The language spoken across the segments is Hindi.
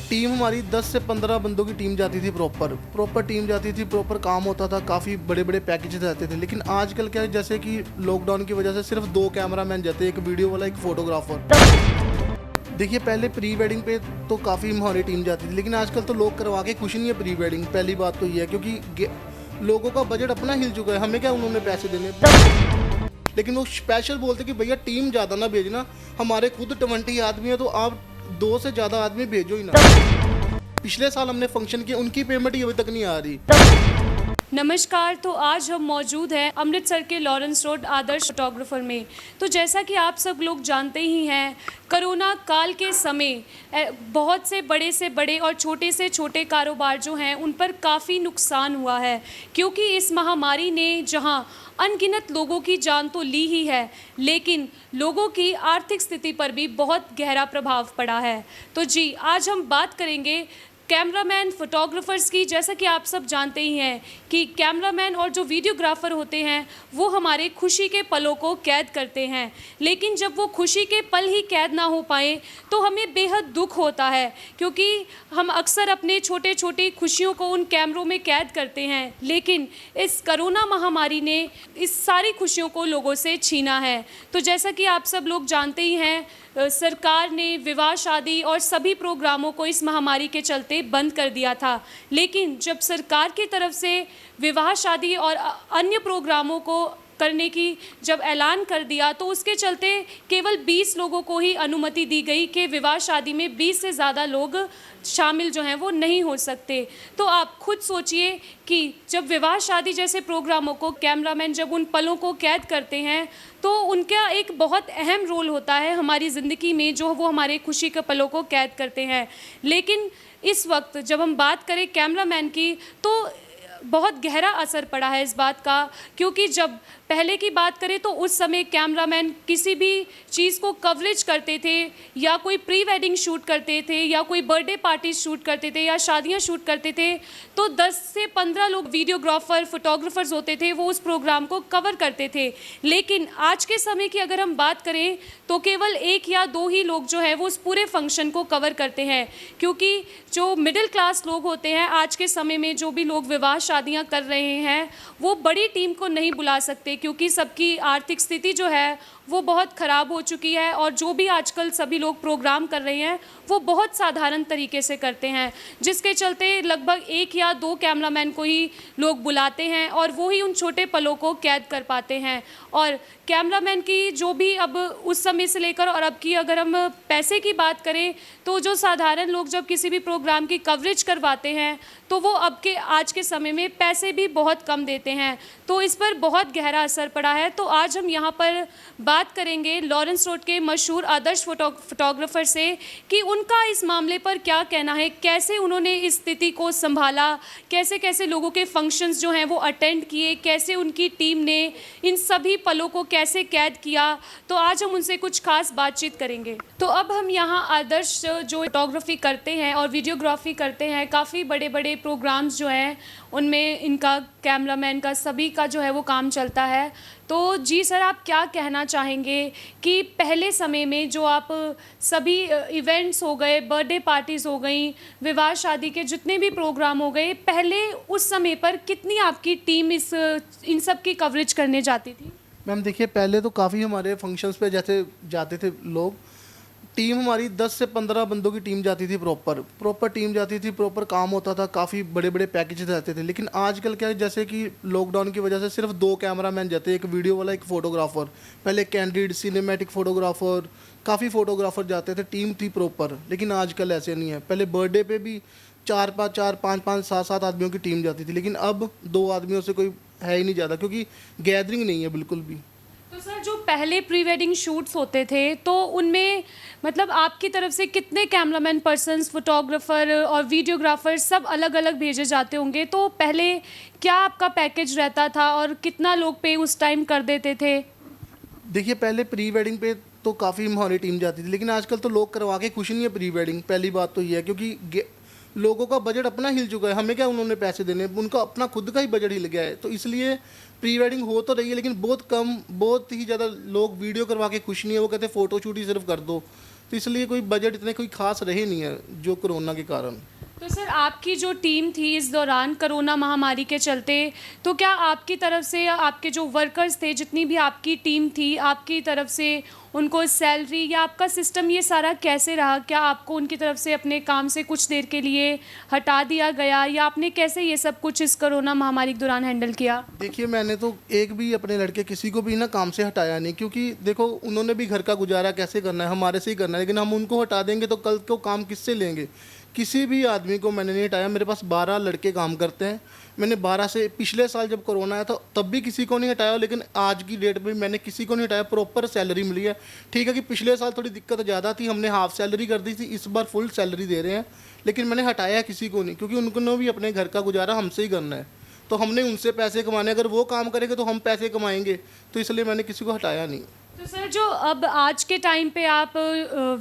टीम हमारी 10 से 15 बंदों की टीम जाती थी। प्रॉपर टीम जाती थी, प्रॉपर काम होता था, काफ़ी बड़े बड़े पैकेज रहते थे। लेकिन आजकल क्या है, जैसे कि लॉकडाउन की वजह से सिर्फ 2 कैमरामैन जाते, एक वीडियो वाला, एक फोटोग्राफर। देखिए, पहले प्री वेडिंग पे तो काफ़ी हमारी टीम जाती थी, लेकिन आजकल तो लोग करवा के खुश नहीं है प्री वेडिंग। पहली बात तो ये है, क्योंकि लोगों का बजट अपना हिल चुका है, हमें क्या उन्होंने पैसे देने। लेकिन वो स्पेशल बोलते कि भैया टीम ज़्यादा ना भेजना, हमारे खुद 20 आदमी है, तो आप 2 से ज़्यादा आदमी भेजो ही ना। पिछले साल हमने फंक्शन किया, उनकी पेमेंट ही अभी तक नहीं आ रही। नमस्कार। तो आज हम मौजूद हैं अमृतसर के लॉरेंस रोड आदर्श फोटोग्राफर में। तो जैसा कि आप सब लोग जानते ही हैं, कोरोना काल के समय बहुत से बड़े और छोटे से छोटे कारोबार जो हैं उन पर काफ़ी नुकसान हुआ है, क्योंकि इस महामारी ने जहां अनगिनत लोगों की जान तो ली ही है, लेकिन लोगों की आर्थिक स्थिति पर भी बहुत गहरा प्रभाव पड़ा है। तो जी, आज हम बात करेंगे कैमरामैन फोटोग्राफर्स की। जैसा कि आप सब जानते ही हैं कि कैमरामैन और जो वीडियोग्राफर होते हैं वो हमारे खुशी के पलों को कैद करते हैं, लेकिन जब वो खुशी के पल ही कैद ना हो पाए तो हमें बेहद दुख होता है, क्योंकि हम अक्सर अपने छोटे छोटे खुशियों को उन कैमरों में कैद करते हैं। लेकिन इस कोरोना महामारी ने इस सारी खुशियों को लोगों से छीना है। तो जैसा कि आप सब लोग जानते ही हैं, सरकार ने विवाह शादी और सभी प्रोग्रामों को इस महामारी के चलते बंद कर दिया था। लेकिन जब सरकार की तरफ से विवाह शादी और अन्य प्रोग्रामों को करने की जब ऐलान कर दिया, तो उसके चलते केवल 20 लोगों को ही अनुमति दी गई कि विवाह शादी में 20 से ज़्यादा लोग शामिल जो हैं वो नहीं हो सकते। तो आप खुद सोचिए कि जब विवाह शादी जैसे प्रोग्रामों को कैमरामैन जब उन पलों को कैद करते हैं तो उनका एक बहुत अहम रोल होता है हमारी ज़िंदगी में, जो वो हमारे खुशी के पलों को कैद करते हैं। लेकिन इस वक्त जब हम बात करें कैमरामैन की, तो बहुत गहरा असर पड़ा है इस बात का, क्योंकि जब पहले की बात करें तो उस समय कैमरामैन किसी भी चीज़ को कवरेज करते थे, या कोई प्री वेडिंग शूट करते थे, या कोई बर्थडे पार्टी शूट करते थे, या शादियां शूट करते थे, तो 10 से 15 लोग वीडियोग्राफर फोटोग्राफर्स होते थे, वो उस प्रोग्राम को कवर करते थे। लेकिन आज के समय की अगर हम बात करें तो केवल 1 या 2 ही लोग जो है वो उस पूरे फंक्शन को कवर करते हैं, क्योंकि जो मिडिल क्लास लोग होते हैं आज के समय में, जो भी लोग विवाह शादियां कर रहे हैं, वो बड़ी टीम को नहीं बुला सकते, क्योंकि सबकी आर्थिक स्थिति जो है वो बहुत ख़राब हो चुकी है। और जो भी आजकल सभी लोग प्रोग्राम कर रहे हैं वो बहुत साधारण तरीके से करते हैं, जिसके चलते लगभग 1 या 2 कैमरामैन को ही लोग बुलाते हैं और वो ही उन छोटे पलों को कैद कर पाते हैं। और कैमरामैन की जो भी अब उस समय से लेकर और अब की अगर हम पैसे की बात करें, तो जो साधारण लोग जब किसी भी प्रोग्राम की कवरेज करवाते हैं तो वो आज के समय में पैसे भी बहुत कम देते हैं। तो इस पर बहुत गहरा असर पड़ा है। तो आज हम यहाँ पर बात करेंगे लॉरेंस रोड के मशहूर आदर्श फोटोग्राफर से कि उनका इस मामले पर क्या कहना है, कैसे उन्होंने इस स्थिति को संभाला, कैसे कैसे लोगों के फंक्शंस जो हैं वो अटेंड किए, कैसे उनकी टीम ने इन सभी पलों को कैसे कैद किया। तो आज हम उनसे कुछ खास बातचीत करेंगे। तो अब हम यहाँ आदर्श जो फोटोग्राफी करते हैं और वीडियोग्राफी करते हैं, काफ़ी बड़े बड़े प्रोग्राम्स जो हैं उनमें इनका कैमरामैन का सभी का जो है वो काम चलता है। तो जी सर, आप क्या कहना चाहेंगे कि पहले समय में जो आप सभी इवेंट्स हो गए, बर्थडे पार्टीज़ हो गई, विवाह शादी के जितने भी प्रोग्राम हो गए, पहले उस समय पर कितनी आपकी टीम इन सब की कवरेज करने जाती थी? मैम देखिए, पहले तो काफ़ी हमारे फंक्शंस पे जैसे जाते थे लोग, टीम हमारी 10 से 15 बंदों की टीम जाती थी। प्रॉपर टीम जाती थी, प्रॉपर काम होता था, काफ़ी बड़े बड़े पैकेज रहते थे। लेकिन आजकल क्या है, जैसे कि लॉकडाउन की वजह से सिर्फ 2 कैमरामैन जाते, एक वीडियो वाला, एक फोटोग्राफर। पहले कैंडिड, सिनेमैटिक फोटोग्राफर, काफ़ी फोटोग्राफर जाते थे, टीम थी प्रॉपर। लेकिन आजकल ऐसे नहीं है। पहले बर्थडे पे भी 4-5, 7-7 आदमियों की टीम जाती थी, लेकिन अब 2 आदमियों से कोई है ही नहीं ज़्यादा, क्योंकि गैदरिंग नहीं है बिल्कुल भी। तो सर, जो पहले प्री वेडिंग शूट्स होते थे तो उनमें मतलब आपकी तरफ से कितने कैमरामैन पर्सन्स, फोटोग्राफर और वीडियोग्राफर सब अलग अलग भेजे जाते होंगे? तो पहले क्या आपका पैकेज रहता था और कितना लोग पे उस टाइम कर देते थे? देखिए, पहले प्री वेडिंग पे तो काफ़ी हमारी टीम जाती थी, लेकिन आजकल तो लोग करवा के खुश नहीं है प्री वेडिंग। पहली बात तो ये है, क्योंकि लोगों का बजट अपना हिल चुका है, हमें क्या उन्होंने पैसे देने, उनका अपना खुद का ही बजट हिल गया है। तो इसलिए प्री वेडिंग हो तो रही है, लेकिन बहुत कम, बहुत ही ज़्यादा लोग वीडियो करवा के खुश नहीं है। वो कहते हैं फ़ोटो शूट ही सिर्फ कर दो। तो इसलिए कोई बजट इतने कोई खास रहे नहीं है जो कोरोना के कारण। तो सर आपकी जो टीम थी इस दौरान कोरोना महामारी के चलते, तो क्या आपकी तरफ से या आपके जो वर्कर्स थे, जितनी भी आपकी टीम थी, आपकी तरफ से उनको सैलरी या आपका सिस्टम ये सारा कैसे रहा? क्या आपको उनकी तरफ से अपने काम से कुछ देर के लिए हटा दिया गया, या आपने कैसे ये सब कुछ इस कोरोना महामारी के दौरान हैंडल किया? देखिए, मैंने तो एक भी अपने लड़के किसी को भी ना काम से हटाया नहीं, क्योंकि देखो उन्होंने भी घर का गुजारा कैसे करना है, हमारे से ही करना है। लेकिन हम उनको हटा देंगे तो कल को काम किससे लेंगे? किसी भी आदमी को मैंने नहीं हटाया। मेरे पास 12 लड़के काम करते हैं। मैंने 12 से पिछले साल जब कोरोना आया था तब भी किसी को नहीं हटाया, लेकिन आज की डेट में मैंने किसी को नहीं हटाया। प्रॉपर सैलरी मिली है। ठीक है कि पिछले साल थोड़ी दिक्कत ज़्यादा थी, हमने हाफ सैलरी कर दी थी, इस बार फुल सैलरी दे रहे हैं, लेकिन मैंने हटाया किसी को नहीं, क्योंकि उनको भी अपने घर का गुजारा हमसे ही करना है। तो हमने उनसे पैसे कमाने, अगर वो काम करेंगे तो हम पैसे कमाएंगे, तो इसलिए मैंने किसी को हटाया नहीं। तो सर जो अब आज के टाइम पे आप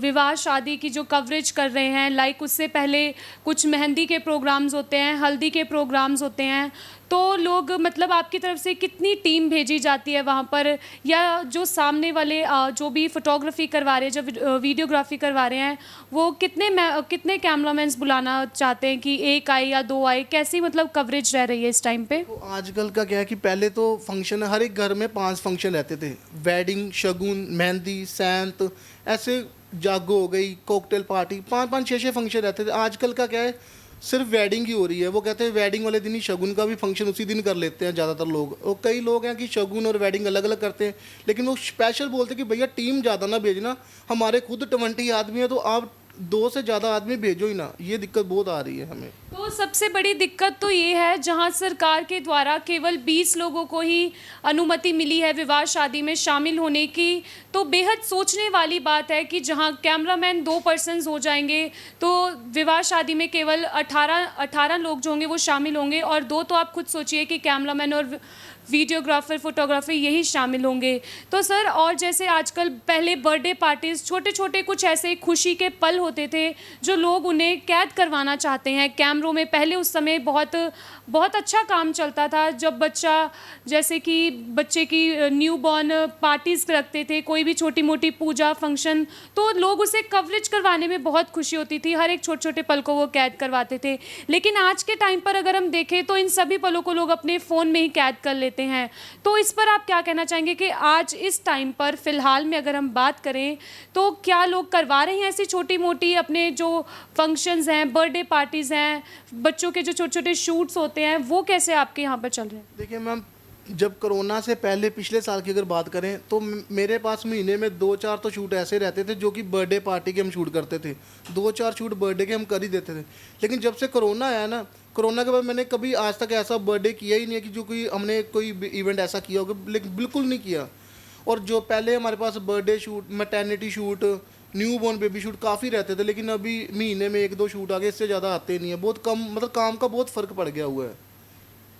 विवाह शादी की जो कवरेज कर रहे हैं, लाइक उससे पहले कुछ मेहंदी के प्रोग्राम्स होते हैं, हल्दी के प्रोग्राम्स होते हैं, तो लोग मतलब आपकी तरफ से कितनी टीम भेजी जाती है वहाँ पर, या जो सामने वाले जो भी फोटोग्राफी करवा रहे हैं, जब वीडियोग्राफी करवा रहे हैं, वो कितने कैमरामैन्स बुलाना चाहते हैं कि एक आए या दो आए? कैसी मतलब कवरेज रह रही है इस टाइम पे? तो आजकल का क्या है कि पहले तो फंक्शन, हर एक घर में 5 फंक्शन रहते थे। वेडिंग, शगुन, मेहंदी, सैंत, ऐसे जागो हो गई, कॉकटेल पार्टी, 5-5, 6-6 फंक्शन रहते थे। आजकल का क्या है, सिर्फ वेडिंग ही हो रही है। वो कहते हैं वेडिंग वाले दिन ही शगुन का भी फंक्शन उसी दिन कर लेते हैं ज़्यादातर लोग। और कई लोग हैं कि शगुन और वेडिंग अलग अलग करते हैं, लेकिन वो स्पेशल बोलते हैं कि भैया टीम ज़्यादा ना भेजना, हमारे खुद 20 आदमी है, तो आप 2 से ज़्यादा आदमी भेजो ही ना। ये दिक्कत बहुत आ रही है हमें। तो सबसे बड़ी दिक्कत तो ये है, जहां सरकार के द्वारा केवल 20 लोगों को ही अनुमति मिली है विवाह शादी में शामिल होने की, तो बेहद सोचने वाली बात है कि जहां कैमरामैन 2 पर्सन्स हो जाएंगे, तो विवाह शादी में केवल 18 लोग जो होंगे वो शामिल होंगे, और 2 तो आप खुद सोचिए कि कैमरामैन और वीडियोग्राफर, फोटोग्राफर यही शामिल होंगे। तो सर, और जैसे आजकल पहले बर्थडे पार्टीज़, छोटे छोटे कुछ ऐसे खुशी के पल होते थे जो लोग उन्हें कैद करवाना चाहते हैं कैमरों में। पहले उस समय बहुत बहुत अच्छा काम चलता था, जब बच्चा, जैसे कि बच्चे की न्यू बॉर्न पार्टीज़ रखते थे, कोई भी छोटी मोटी पूजा फंक्शन, तो लोग उसे कवरेज करवाने में बहुत खुशी होती थी, हर एक छोटे छोटे पल को वो कैद करवाते थे। लेकिन आज के टाइम पर अगर हम देखें तो इन सभी पलों को लोग अपने फ़ोन में ही कैद कर लेते हैं। तो इस पर आप क्या कहना चाहेंगे कि आज इस टाइम पर फ़िलहाल में अगर हम बात करें, तो क्या लोग करवा रहे हैं ऐसी छोटी मोटी अपने जो फंक्शंस हैं, बर्थडे पार्टीज़ हैं, बच्चों के जो छोटे छोटे शूट्स होते हैं, वो कैसे आपके यहाँ पर चल रहे हैं? देखिए मैम, जब कोरोना से पहले पिछले साल की अगर बात करें तो मेरे पास महीने में 2-4 तो शूट ऐसे रहते थे जो कि बर्थडे पार्टी के हम शूट करते थे। 2-4 शूट बर्थडे के हम कर ही देते थे। लेकिन जब से कोरोना आया ना, कोरोना के बाद मैंने कभी आज तक ऐसा बर्थडे किया ही नहीं है कि जो कोई हमने कोई इवेंट ऐसा किया होगा, लेकिन बिल्कुल नहीं किया। और जो पहले हमारे पास birthday shoot, maternity shoot, newborn baby shoot काफ़ी रहते थे, लेकिन अभी महीने में 1-2 शूट आ गए, इससे ज़्यादा आते नहीं है। बहुत कम, मतलब काम का बहुत फ़र्क पड़ गया हुआ है।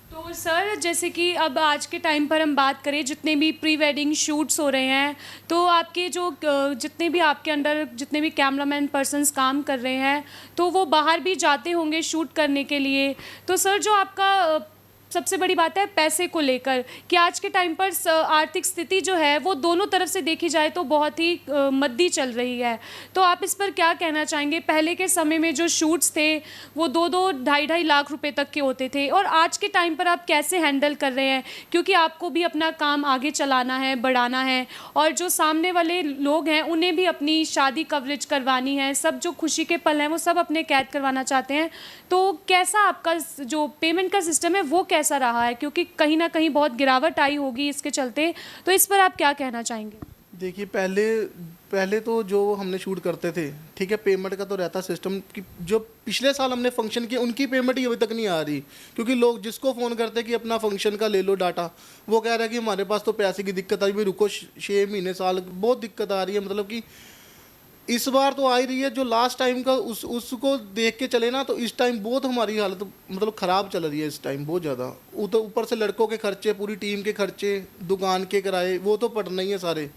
तो सर, जैसे कि अब आज के टाइम पर हम बात करें, जितने भी प्री वेडिंग शूट्स हो रहे हैं, तो आपके जो जितने भी आपके अंडर जितने भी कैमरामैन पर्सन्स काम कर रहे हैं, तो वो बाहर भी जाते होंगे शूट करने के लिए। तो सर, जो आपका सबसे बड़ी बात है पैसे को लेकर, कि आज के टाइम पर आर्थिक स्थिति जो है वो दोनों तरफ से देखी जाए तो बहुत ही मंदी चल रही है। तो आप इस पर क्या कहना चाहेंगे? पहले के समय में जो शूट्स थे वो 2-2, ढाई लाख रुपए तक के होते थे, और आज के टाइम पर आप कैसे हैंडल कर रहे हैं? क्योंकि आपको भी अपना काम आगे चलाना है, बढ़ाना है, और जो सामने वाले लोग हैं उन्हें भी अपनी शादी कवरेज करवानी है, सब जो खुशी के पल हैं वो सब अपने कैद करवाना चाहते हैं। तो कैसा आपका जो पेमेंट का सिस्टम है वो कैसा रहा है? क्योंकि कहीं ना कहीं बहुत गिरावट आई होगी इसके चलते, तो इस पर आप क्या कहना चाहेंगे? देखिए, पहले तो जो हमने शूट करते थे, ठीक है, पेमेंट का तो रहता सिस्टम कि जो पिछले साल हमने फंक्शन किया उनकी पेमेंट ही अभी तक नहीं आ रही, क्योंकि लोग जिसको फ़ोन करते हैं कि अपना फंक्शन का ले लो डाटा, वो कह रहा है कि हमारे पास तो पैसे की दिक्कत आई, भी रुको 6 महीने साल, बहुत दिक्कत आ रही है। मतलब कि इस बार तो आ ही रही है, जो लास्ट टाइम का उसको देख के चले ना, तो इस टाइम बहुत हमारी हालत मतलब ख़राब चल रही है इस टाइम, बहुत ज़्यादा। तो ऊपर से लड़कों के खर्चे, पूरी टीम के खर्चे, दुकान के किराए, वो तो पड़ना ही है सारे।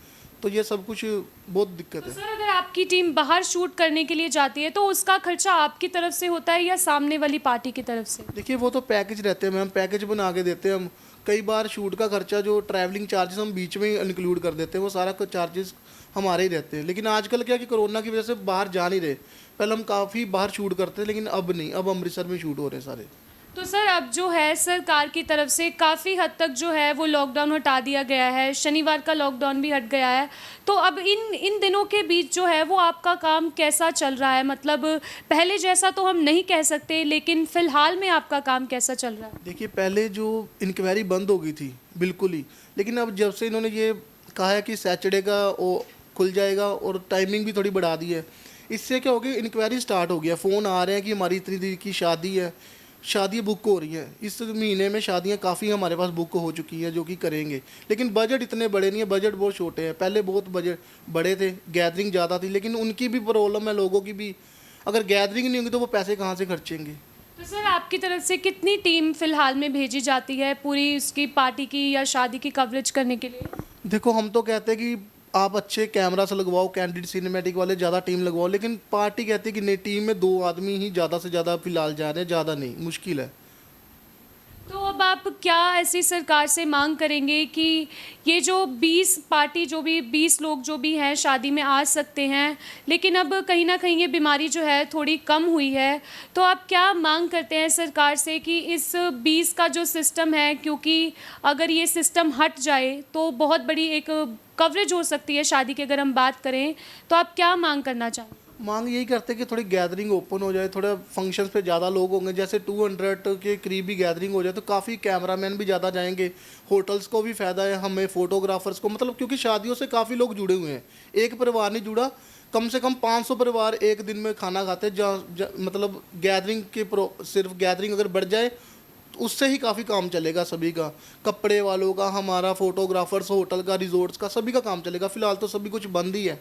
तो ये सब कुछ बहुत दिक्कत तो है। सर, अगर आपकी टीम बाहर शूट करने के लिए जाती है तो उसका खर्चा आपकी तरफ से होता है या सामने वाली पार्टी की तरफ से? देखिए वो तो पैकेज रहते हैं मैम, पैकेज बना के देते हैं हम। कई बार शूट का खर्चा जो ट्रैवलिंग चार्जेस हम बीच में ही इंक्लूड कर देते हैं, वो सारा कुछ चार्जेस हमारे ही रहते हैं। लेकिन आजकल क्या कि कोरोना की वजह से बाहर जा नहीं रहे। पहले हम काफ़ी बाहर शूट करते थे लेकिन अब नहीं, अब अमृतसर में शूट हो रहे हैं सारे। तो सर, अब जो है सरकार की तरफ से काफ़ी हद तक जो है वो लॉकडाउन हटा दिया गया है, शनिवार का लॉकडाउन भी हट गया है। तो अब इन दिनों के बीच जो है वो आपका काम कैसा चल रहा है? मतलब पहले जैसा तो हम नहीं कह सकते, लेकिन फ़िलहाल में आपका काम कैसा चल रहा है? देखिए पहले जो इंक्वायरी बंद हो गई थी बिल्कुल ही, लेकिन अब जब से इन्होंने ये कहा है कि सैटरडे का वो खुल जाएगा और टाइमिंग भी थोड़ी बढ़ा दी है, इससे क्या हो गया, इंक्वायरी स्टार्ट हो गया। फ़ोन आ रहे हैं कि हमारी इतनी तारीख की शादी है, शादी बुक हो रही हैं। इस महीने में शादियां काफ़ी हमारे पास बुक हो चुकी हैं जो कि करेंगे, लेकिन बजट इतने बड़े नहीं है, बजट बहुत छोटे हैं। पहले बहुत बजट बड़े थे, गैदरिंग ज़्यादा थी, लेकिन उनकी भी प्रॉब्लम है लोगों की भी। अगर गैदरिंग नहीं होगी तो वो पैसे कहाँ से खर्चेंगे। तो सर, आपकी तरफ से कितनी टीम फ़िलहाल में भेजी जाती है पूरी उसकी पार्टी की या शादी की कवरेज करने के लिए? देखो हम तो कहते हैं कि आप अच्छे कैमरा से लगवाओ, कैंडिड सिनेमैटिक वाले ज़्यादा टीम लगवाओ, लेकिन पार्टी कहती है कि नहीं, टीम में 2 आदमी ही ज़्यादा से ज़्यादा फिलहाल जा रहे हैं, ज़्यादा नहीं, मुश्किल है। तो अब आप क्या ऐसी सरकार से मांग करेंगे कि ये जो 20 पार्टी जो भी 20 लोग जो भी हैं शादी में आ सकते हैं, लेकिन अब कहीं ना कहीं ये बीमारी जो है थोड़ी कम हुई है, तो आप क्या मांग करते हैं सरकार से कि इस 20 का जो सिस्टम है, क्योंकि अगर ये सिस्टम हट जाए तो बहुत बड़ी एक कवरेज हो सकती है शादी की, अगर हम बात करें तो आप क्या मांग करना चाहें? मांग यही करते हैं कि थोड़ी गैदरिंग ओपन हो जाए, थोड़ा फंक्शंस पे ज़्यादा लोग होंगे, जैसे 200 के करीब भी गैदरिंग हो जाए तो काफ़ी कैमरामैन भी ज़्यादा जाएंगे, होटल्स को भी फ़ायदा है, हमें फोटोग्राफर्स को, मतलब क्योंकि शादियों से काफ़ी लोग जुड़े हुए हैं, एक परिवार नहीं जुड़ा, कम से कम 500 परिवार एक दिन में खाना खाते हैं। मतलब गैदरिंग के सिर्फ गैदरिंग अगर बढ़ जाए तो उससे ही काफ़ी काम चलेगा सभी का, कपड़े वालों का, हमारा फोटोग्राफर्स, होटल का, रिजॉर्ट्स का, सभी का काम चलेगा। फ़िलहाल तो सभी कुछ बंद ही है।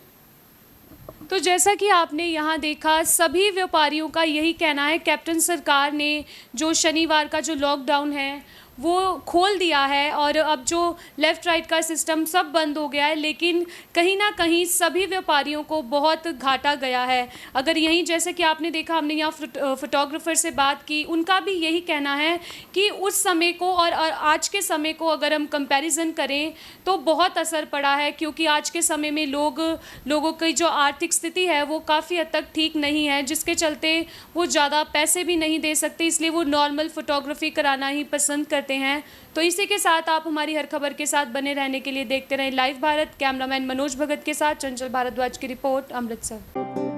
तो जैसा कि आपने यहाँ देखा, सभी व्यापारियों का यही कहना है, कैप्टन सरकार ने जो शनिवार का जो लॉकडाउन है वो खोल दिया है और अब जो लेफ़्ट राइट का सिस्टम सब बंद हो गया है, लेकिन कहीं ना कहीं सभी व्यापारियों को बहुत घाटा गया है। अगर यहीं जैसे कि आपने देखा, हमने यहाँ फोटोग्राफर से बात की, उनका भी यही कहना है कि उस समय को और आज के समय को अगर हम कंपैरिजन करें तो बहुत असर पड़ा है, क्योंकि आज के समय में लोगों की जो आर्थिक स्थिति है वो काफ़ी हद तक ठीक नहीं है, जिसके चलते वो ज़्यादा पैसे भी नहीं दे सकते, इसलिए वो नॉर्मल फ़ोटोग्राफी कराना ही पसंद करते हैं। तो इसी के साथ आप हमारी हर खबर के साथ बने रहने के लिए देखते रहें लाइव भारत। कैमरामैन मनोज भगत के साथ चंचल भारद्वाज की रिपोर्ट, अमृतसर।